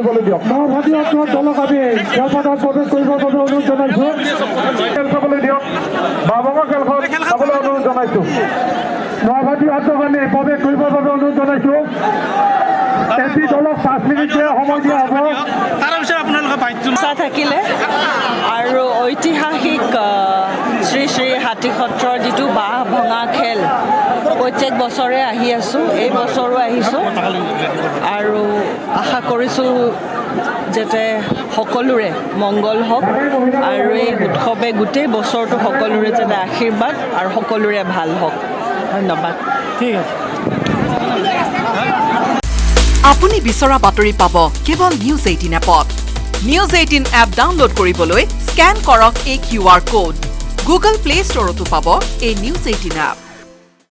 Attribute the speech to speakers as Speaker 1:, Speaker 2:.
Speaker 1: কৰিবলৈ দিয়ক।
Speaker 2: ভাবি আপোনাক দলক আমি খেলপথাৰত প্ৰৱেশ কৰিবৰ বাবে অনুৰোধ জনাইছোঁ।
Speaker 1: খেল চাবলৈ দিয়ক। বাবঙৰ খেলখন চাবলৈ অনুৰোধ জনাইছোঁ।
Speaker 2: নভাতী আত্মবাণী প্ৰৱেশ কৰিবৰ বাবে অনুৰোধ জনাইছোঁ। এটি দলক 5 মিনিটে সময় দিয়া হ'ব।
Speaker 3: তাৰ পিছত আপোনালোকে বাইকটো
Speaker 4: থাকিলে আৰু ঐতিহাসিক শ্ৰী শ্ৰী হাতী সত্ৰৰ যিটো বাঁহ ভঙা খেল প্ৰত্যেক বছৰে আহি আছোঁ, এই বছৰো আহিছোঁ আৰু আশা কৰিছোঁ যাতে সকলোৰে মংগল হওক আৰু এই উৎসৱে গোটেই বছৰটো সকলোৰে যাতে আশীৰ্বাদ আৰু সকলোৰে ভাল হওক। ধন্যবাদ।
Speaker 3: ঠিক আছে।
Speaker 5: আপুনি বিচৰা বাতৰি পাব কেৱল নিউজ 18 এপত। নিউজ 18 এপ ডাউনলোড কৰিবলৈ স্কেন কৰক এই QR কোড। গুগল প্লে ষ্টৰতো পাব এই নিউজ 18 এপ।